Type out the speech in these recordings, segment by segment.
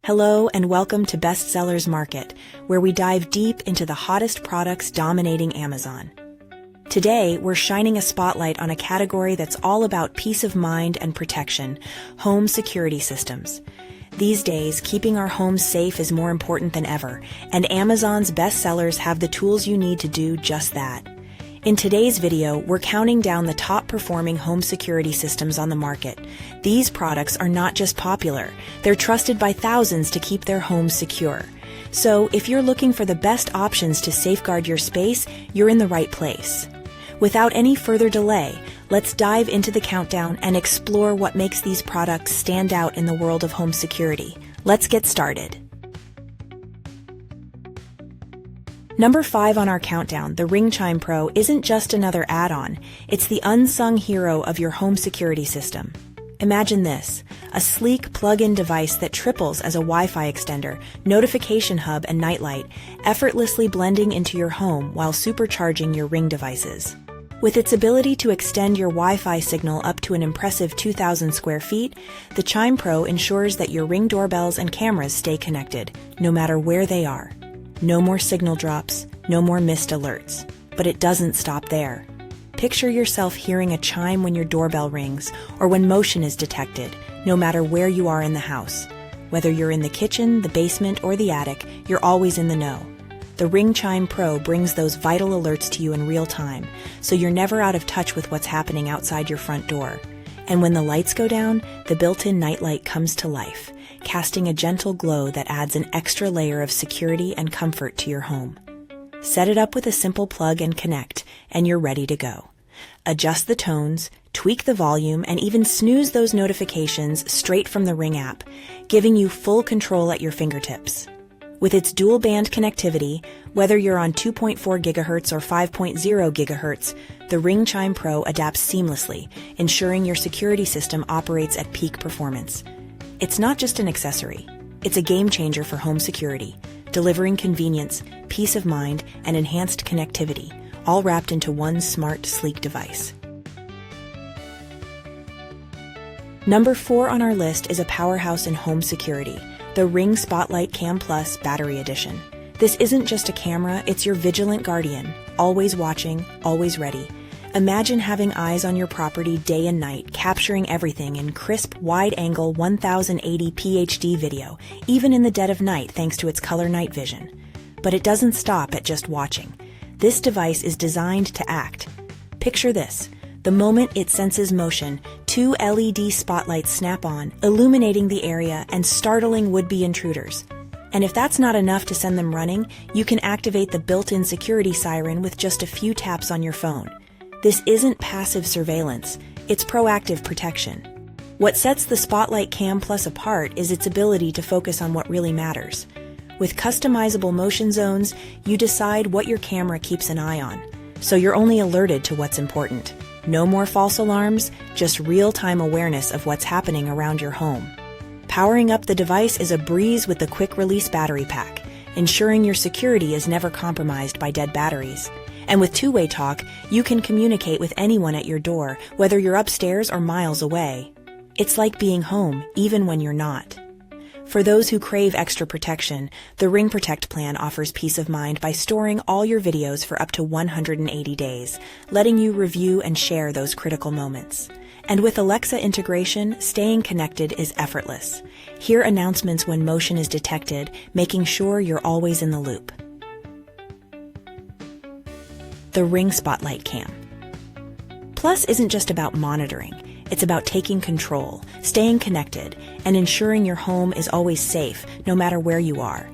Hello and welcome to Bestsellers Market, where we dive deep into the hottest products dominating Amazon. Today, we're shining a spotlight on a category that's all about peace of mind and protection: home security systems. These days, keeping our homes safe is more important than ever, and Amazon's bestsellers have the tools you need to do just that. In today's video, we're counting down the top-performing home security systems on the market. These products are not just popular, they're trusted by thousands to keep their homes secure. So, if you're looking for the best options to safeguard your space, you're in the right place. Without any further delay, let's dive into the countdown and explore what makes these products stand out in the world of home security. Let's get started. Number 5 on our countdown, the Ring Chime Pro isn't just another add-on, it's the unsung hero of your home security system. Imagine this, a sleek plug-in device that triples as a Wi-Fi extender, notification hub, and nightlight, effortlessly blending into your home while supercharging your Ring devices. With its ability to extend your Wi-Fi signal up to an impressive 2,000 square feet, the Chime Pro ensures that your Ring doorbells and cameras stay connected, no matter where they are. No more signal drops, no more missed alerts. But it doesn't stop there. Picture yourself hearing a chime when your doorbell rings or when motion is detected, no matter where you are in the house. Whether you're in the kitchen, the basement, or the attic, you're always in the know. The Ring Chime Pro brings those vital alerts to you in real time, so you're never out of touch with what's happening outside your front door. And when the lights go down, the built-in nightlight comes to life, casting a gentle glow that adds an extra layer of security and comfort to your home. Set it up with a simple plug and connect, and you're ready to go. Adjust the tones, tweak the volume, and even snooze those notifications straight from the Ring app, giving you full control at your fingertips. With its dual-band connectivity, whether you're on 2.4 GHz or 5.0 GHz, the Ring Chime Pro adapts seamlessly, ensuring your security system operates at peak performance. It's not just an accessory, it's a game-changer for home security, delivering convenience, peace of mind, and enhanced connectivity, all wrapped into one smart, sleek device. Number 4 on our list is a powerhouse in home security, the Ring Spotlight Cam Plus Battery Edition. This isn't just a camera, it's your vigilant guardian, always watching, always ready. Imagine having eyes on your property day and night, capturing everything in crisp, wide-angle 1080p HD video, even in the dead of night thanks to its color night vision. But it doesn't stop at just watching. This device is designed to act. Picture this. The moment it senses motion, 2 LED spotlights snap on, illuminating the area and startling would-be intruders. And if that's not enough to send them running, you can activate the built-in security siren with just a few taps on your phone. This isn't passive surveillance, it's proactive protection. What sets the Spotlight Cam Plus apart is its ability to focus on what really matters. With customizable motion zones, you decide what your camera keeps an eye on, so you're only alerted to what's important. No more false alarms, just real-time awareness of what's happening around your home. Powering up the device is a breeze with the quick-release battery pack, ensuring your security is never compromised by dead batteries. And with two-way talk, you can communicate with anyone at your door, whether you're upstairs or miles away. It's like being home, even when you're not. For those who crave extra protection, the Ring Protect plan offers peace of mind by storing all your videos for up to 180 days, letting you review and share those critical moments. And with Alexa integration, staying connected is effortless. Hear announcements when motion is detected, making sure you're always in the loop. The Ring Spotlight Cam Plus isn't just about monitoring. It's about taking control, staying connected, and ensuring your home is always safe, no matter where you are.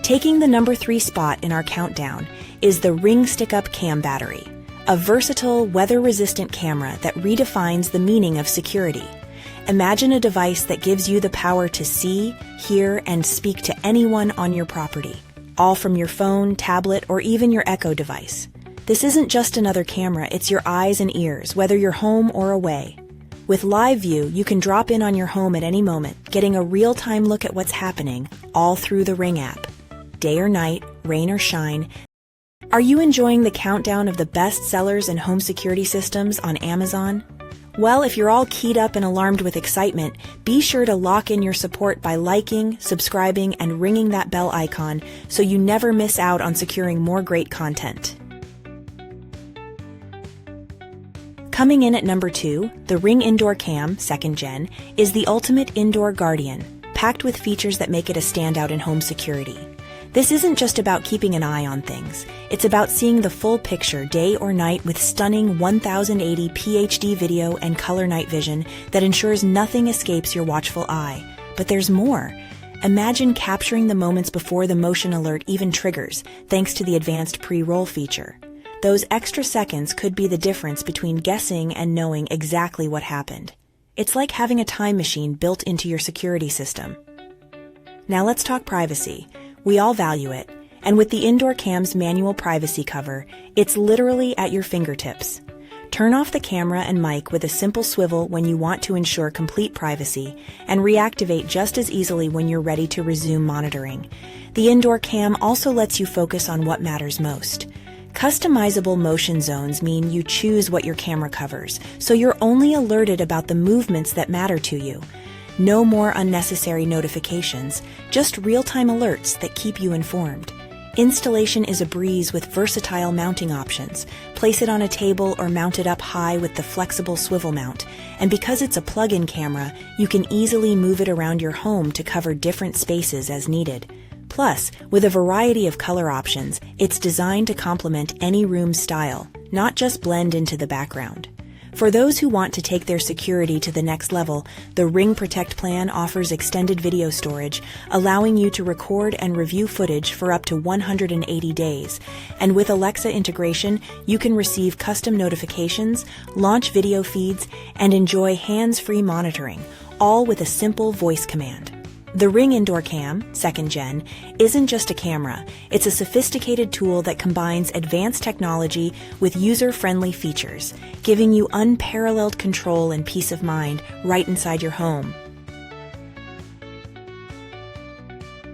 Taking the number 3 spot in our countdown is the Ring Stick-Up Cam Battery, a versatile, weather-resistant camera that redefines the meaning of security. Imagine a device that gives you the power to see, hear, and speak to anyone on your property, all from your phone, tablet, or even your Echo device. This isn't just another camera, it's your eyes and ears, whether you're home or away. With Live View, you can drop in on your home at any moment, getting a real-time look at what's happening, all through the Ring app. Day or night, rain or shine. Are you enjoying the countdown of the best sellers in home security systems on Amazon? Well, if you're all keyed up and alarmed with excitement, be sure to lock in your support by liking, subscribing, and ringing that bell icon so you never miss out on securing more great content. Coming in at number 2, the Ring Indoor Cam 2nd Gen is the ultimate indoor guardian, packed with features that make it a standout in home security. This isn't just about keeping an eye on things. It's about seeing the full picture day or night with stunning 1080 PhD video and color night vision that ensures nothing escapes your watchful eye. But there's more. Imagine capturing the moments before the motion alert even triggers, thanks to the advanced pre-roll feature. Those extra seconds could be the difference between guessing and knowing exactly what happened. It's like having a time machine built into your security system. Now let's talk privacy. We all value it, and with the Indoor Cam's manual privacy cover, it's literally at your fingertips. Turn off the camera and mic with a simple swivel when you want to ensure complete privacy, and reactivate just as easily when you're ready to resume monitoring. The Indoor Cam also lets you focus on what matters most. Customizable motion zones mean you choose what your camera covers, so you're only alerted about the movements that matter to you. No more unnecessary notifications, just real-time alerts that keep you informed. Installation is a breeze with versatile mounting options. Place it on a table or mount it up high with the flexible swivel mount. And because it's a plug-in camera, you can easily move it around your home to cover different spaces as needed. Plus, with a variety of color options, it's designed to complement any room's style, not just blend into the background. For those who want to take their security to the next level, the Ring Protect plan offers extended video storage, allowing you to record and review footage for up to 180 days. And with Alexa integration, you can receive custom notifications, launch video feeds, and enjoy hands-free monitoring, all with a simple voice command. The Ring Indoor Cam 2nd Gen isn't just a camera, it's a sophisticated tool that combines advanced technology with user-friendly features, giving you unparalleled control and peace of mind right inside your home.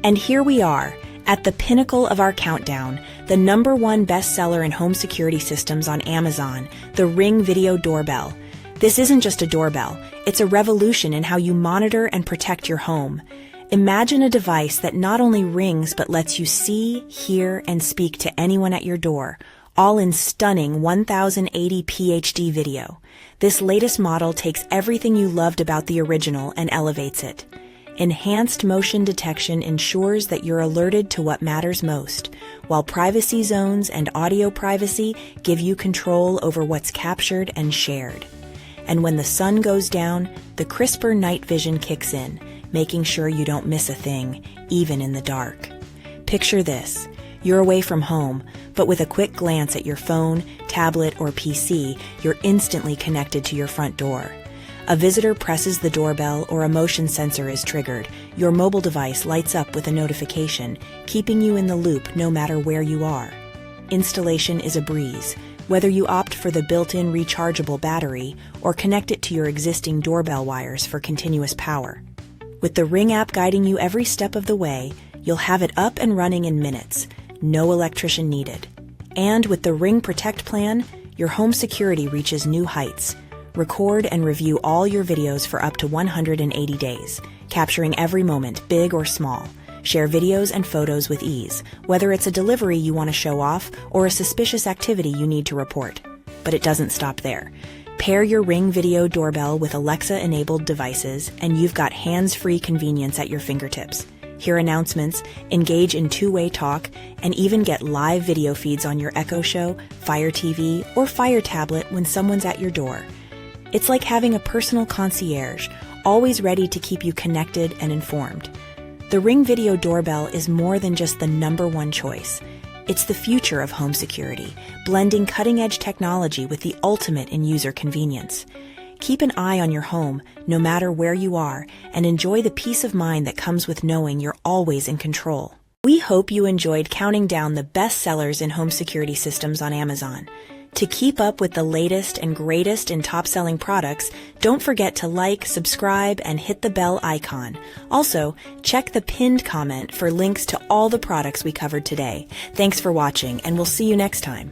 And here we are, at the pinnacle of our countdown, the #1 bestseller in home security systems on Amazon, the Ring Video Doorbell. This isn't just a doorbell, it's a revolution in how you monitor and protect your home. Imagine a device that not only rings but lets you see, hear, and speak to anyone at your door, all in stunning 1080 PhD video. This latest model takes everything you loved about the original and elevates it. Enhanced motion detection ensures that you're alerted to what matters most, while privacy zones and audio privacy give you control over what's captured and shared. And when the sun goes down, the crisper night vision kicks in, making sure you don't miss a thing, even in the dark. Picture this. You're away from home, but with a quick glance at your phone, tablet, or PC, you're instantly connected to your front door. A visitor presses the doorbell or a motion sensor is triggered. Your mobile device lights up with a notification, keeping you in the loop no matter where you are. Installation is a breeze. Whether you opt for the built-in rechargeable battery or connect it to your existing doorbell wires for continuous power. With the Ring app guiding you every step of the way, you'll have it up and running in minutes, no electrician needed. And with the Ring Protect plan, your home security reaches new heights. Record and review all your videos for up to 180 days, capturing every moment, big or small. Share videos and photos with ease, whether it's a delivery you want to show off or a suspicious activity you need to report. But it doesn't stop there. Pair your Ring Video Doorbell with Alexa-enabled devices, and you've got hands-free convenience at your fingertips. Hear announcements, engage in two-way talk, and even get live video feeds on your Echo Show, Fire TV, or Fire tablet when someone's at your door. It's like having a personal concierge, always ready to keep you connected and informed. The Ring Video Doorbell is more than just the #1 choice. It's the future of home security, blending cutting-edge technology with the ultimate in user convenience. Keep an eye on your home, no matter where you are, and enjoy the peace of mind that comes with knowing you're always in control. We hope you enjoyed counting down the best sellers in home security systems on Amazon. To keep up with the latest and greatest in top-selling products, don't forget to like, subscribe, and hit the bell icon. Also, check the pinned comment for links to all the products we covered today. Thanks for watching, and we'll see you next time.